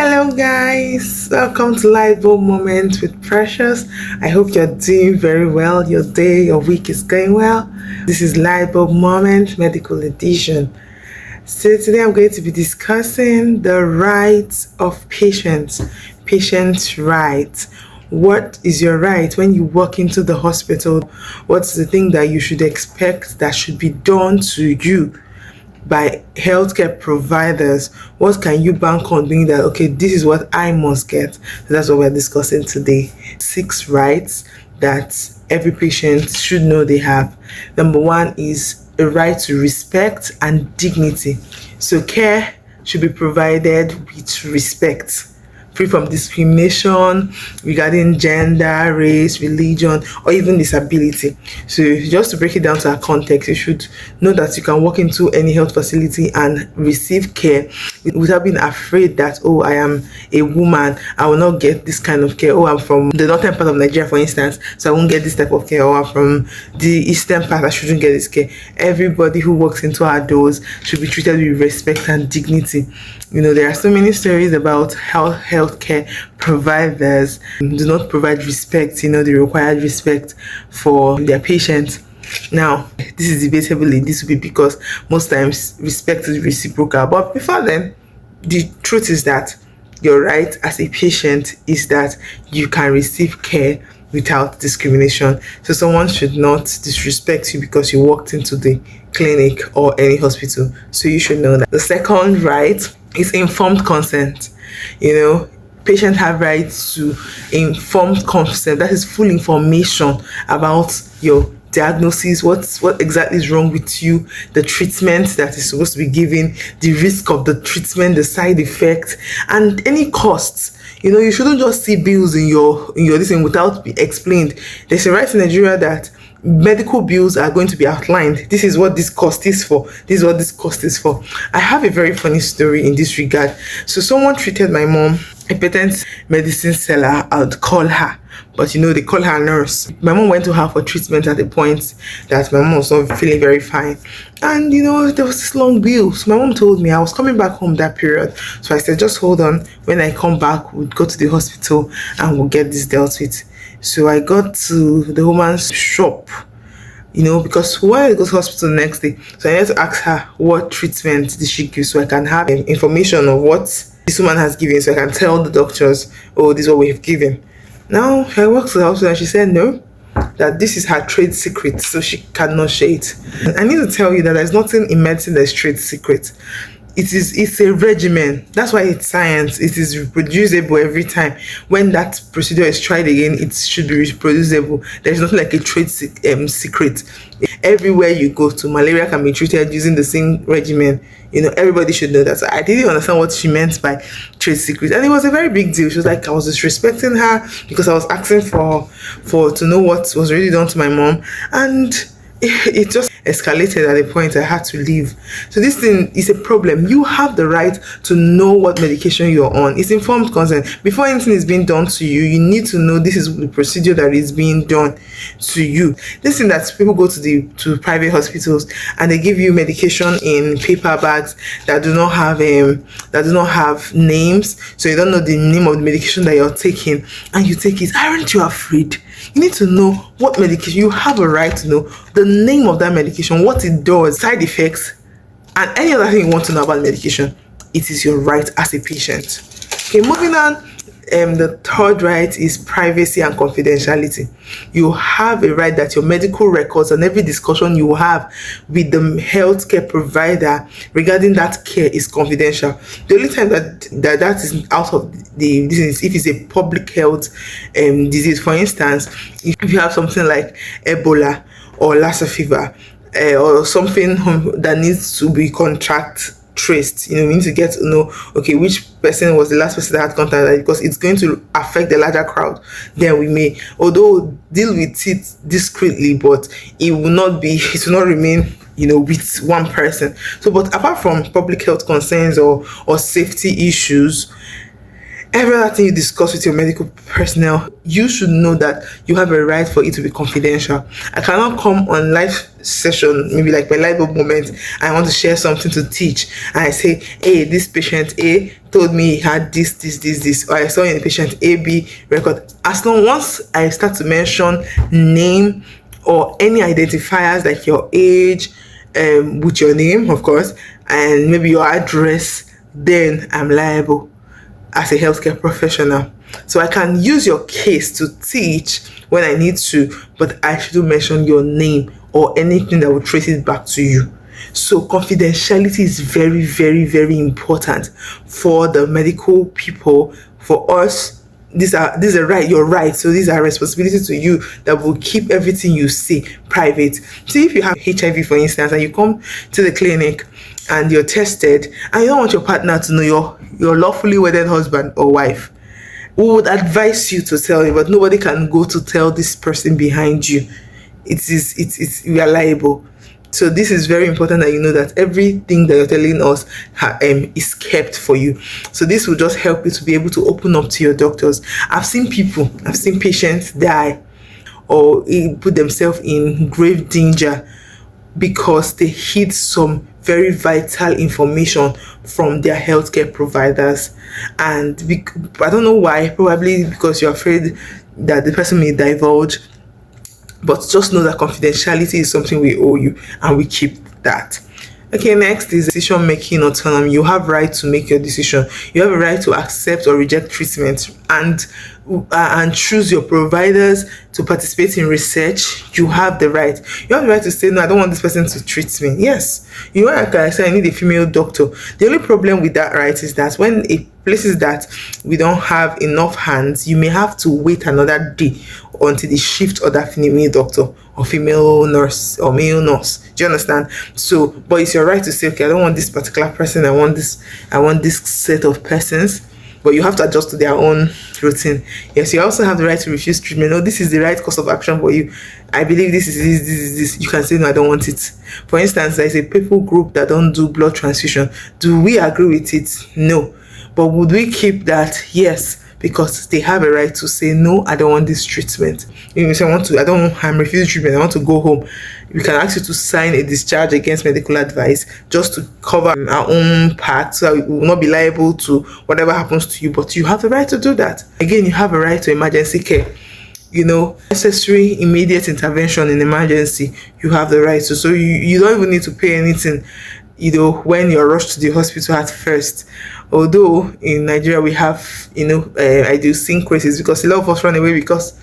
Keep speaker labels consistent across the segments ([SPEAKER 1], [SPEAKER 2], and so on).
[SPEAKER 1] Hello, guys. Welcome to Light Bulb Moment with Precious. I hope you're doing very well. Your day, your week is going well. This is Light Bulb Moment Medical Edition. So, today I'm going to be discussing the rights of patients. Patients' rights. What is your right when you walk into the hospital? What's the thing that you should expect that should be done to you by healthcare providers? What can you bank on being that, okay, this is what I must get? So that's what we're discussing today. 6 rights that every patient should know they have. Number 1 is a right to respect and dignity. So care should be provided with respect, free from discrimination regarding gender, race, religion, or even disability. So just to break it down to our context, you should know that you can walk into any health facility and receive care without being afraid that, oh, I am a woman, I will not get this kind of care. Oh, I'm from the northern part of Nigeria, for instance, so I won't get this type of care. Or I'm from the eastern part, I shouldn't get this care. Everybody who walks into our doors should be treated with respect and dignity. You know, there are so many stories about how healthcare providers do not provide respect, the required respect for their patients. Now, this is debatably, this will be because most times respect is reciprocal. But before then, the truth is that your right as a patient is that you can receive care without discrimination. So someone should not disrespect you because you walked into the clinic or any hospital. So you should know that. The second right is informed consent. Patients have rights to informed consent. That is full information about your diagnosis, what exactly is wrong with you, the treatment that is supposed to be given, the risk of the treatment, the side effects, and any costs. You shouldn't just see bills in your this thing without being explained. There's a right in Nigeria that medical bills are going to be outlined. This is what this cost is for. This is what this cost is for. I have a very funny story in this regard. So someone treated my mom, a patent medicine seller, I would call her, but they call her nurse. My mom went to her for treatment at a point that my mom was not feeling very fine. And there was this long bill. So my mom told me I was coming back home that period. So I said, just hold on. When I come back, we'll go to the hospital and we'll get this dealt with. So I got to the woman's shop, because when I go to hospital the next day, so I need to ask her what treatment did she give, so I can have information of what this woman has given, so I can tell the doctors, oh, this is what we've given. Now I walked to the hospital and she said no, that this is her trade secret, so she cannot share it. And I need to tell you that there's nothing in medicine that's trade secret. It's a regimen. That's why it's science. It is reproducible every time. When that procedure is tried again, it should be reproducible. There's nothing like a trade secret. Everywhere you go to, malaria can be treated using the same regimen. Everybody should know that. So I didn't understand what she meant by trade secret, and it was a very big deal. She was like, I was disrespecting her because I was asking for to know what was really done to my mom, and it just escalated at a point I had to leave. So this thing is a problem. You have the right to know what medication you're on. It's informed consent. Before anything is being done to you, you need to know this is the procedure that is being done to you. This thing that people go to private hospitals and they give you medication in paper bags that do not have names, so you don't know the name of the medication that you're taking, and you take it. Aren't you afraid? You need to know what medication. You have a right to know the name of that medication, what it does, side effects, and any other thing you want to know about medication. It is your right as a patient. Okay, moving on. The third right is privacy and confidentiality. You have a right that your medical records and every discussion you have with the healthcare provider regarding that care is confidential. The only time that is out of the business if it's a public health disease. For instance, if you have something like Ebola or Lassa fever, or something that needs to be contact traced, we need to get to know, okay, which person was the last person that had contact, because it's going to affect the larger crowd. Then we may, although deal with it discreetly, but it will not remain with one person. So, but apart from public health concerns or safety issues, Every other thing you discuss with your medical personnel, you should know that you have a right for it to be confidential. I cannot come on live session, maybe like my live moment, I want to share something to teach, and I say, hey, this patient A told me he had this, or I saw in the patient AB record. As long once I start to mention name or any identifiers like your age, with your name, of course, and maybe your address, then I'm liable as a healthcare professional. So I can use your case to teach when I need to, but I shouldn't mention your name or anything that will trace it back to you. So confidentiality is very, very, very important for the medical people, for us. These are right, your right. So these are responsibilities to you that will keep everything you say private. See, if you have HIV, for instance, and you come to the clinic and you're tested and you don't want your partner to know, your lawfully wedded husband or wife, we would advise you to tell him, but nobody can go to tell this person behind you. We are liable. So this is very important that you know that everything that you're telling us is kept for you. So this will just help you to be able to open up to your doctors. I've seen patients die or put themselves in grave danger because they hid some very vital information from their healthcare providers. And I don't know why, probably because you're afraid that the person may divulge. But just know that confidentiality is something we owe you, and we keep that. Okay, next is decision-making autonomy. You have right to make your decision. You have a right to accept or reject treatment and choose your providers, to participate in research. You have the right. You have the right to say, no, I don't want this person to treat me. Yes. You know, like I said, I need a female doctor. The only problem with that right is that when it places that we don't have enough hands, you may have to wait another day until they shift other female doctor or female nurse or male nurse. Do you understand? So, but it's your right to say, okay, I don't want this particular person. I want this set of persons. But you have to adjust to their own routine. Yes, you also have the right to refuse treatment. No, this is the right course of action for you. I believe this is this. You can say, no, I don't want it. For instance, there is a people group that don't do blood transfusion. Do we agree with it? No. But would we keep that? Yes, because they have a right to say, no, I don't want this treatment. You say, I'm refusing treatment, I want to go home. We can ask you to sign a discharge against medical advice just to cover our own part, so we will not be liable to whatever happens to you. But you have the right to do that. Again, you have a right to emergency care. Necessary immediate intervention in emergency, you have the right to. So you don't even need to pay anything, when you're rushed to the hospital at first. Although in Nigeria we have, idiosyncrasies, because a lot of us run away because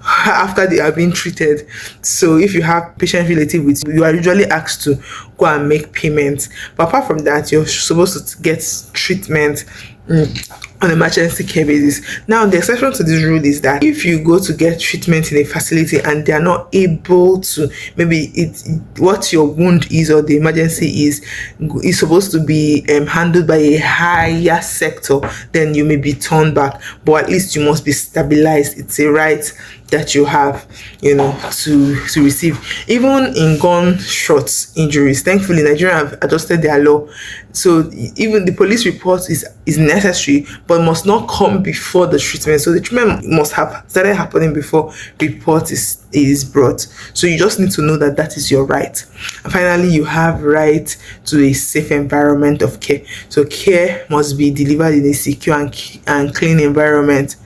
[SPEAKER 1] after they are being treated. So if you have patient relative with you, you are usually asked to go and make payments. But apart from that, you're supposed to get treatment on emergency care basis. Now, the exception to this rule is that if you go to get treatment in a facility and they are not able to, maybe what your wound is or the emergency is supposed to be handled by a higher sector, then you may be turned back. But at least you must be stabilized. It's a right that you have, to receive. Even in gunshot injuries, thankfully Nigeria have adjusted their law, so even the police report is necessary, but must not come before the treatment. So the treatment must have started happening before report is brought. So you just need to know that that is your right. And finally, you have right to a safe environment of care. So care must be delivered in a secure and clean environment.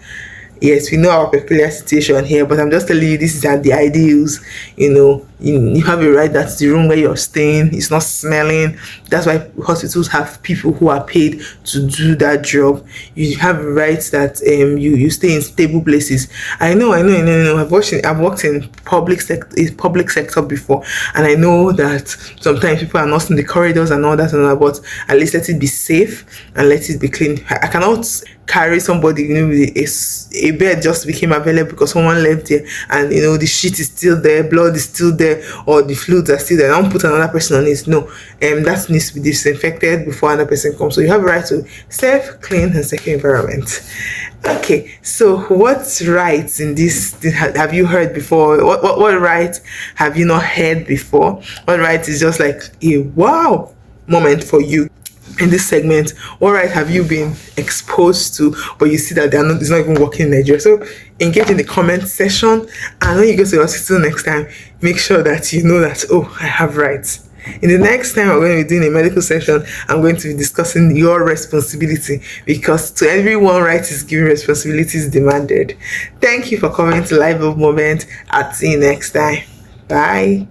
[SPEAKER 1] Yes, we know our peculiar situation here, but I'm just telling you, this is at the ideals. You have a right that the room where you're staying is not smelling. That's why hospitals have people who are paid to do that job. You have a right that you stay in stable places. I know. I've worked in public sector before, and I know that sometimes people are not in the corridors and all that, but at least let it be safe and let it be clean. I cannot carry somebody, a bed just became available because someone left there, and the sheet is still there, blood is still there, or the fluids are still there. I don't put another person on it. No, that needs to be disinfected before another person comes. So you have a right to safe, clean, and secure environment. Okay, so what rights in this have you heard before? What rights have you not heard before? What rights is just like a wow moment for you? in this segment, what right have you been exposed to, but you see that it's not even working in Nigeria? So engage in the comment section, and when you go to the hospital next time, make sure that you know that, oh, I have rights. In the next time we're going to be doing a medical session, I'm going to be discussing your responsibility, because to everyone right is given, responsibility is demanded. Thank you for coming to Live Up Moment. I'll see you next time. Bye.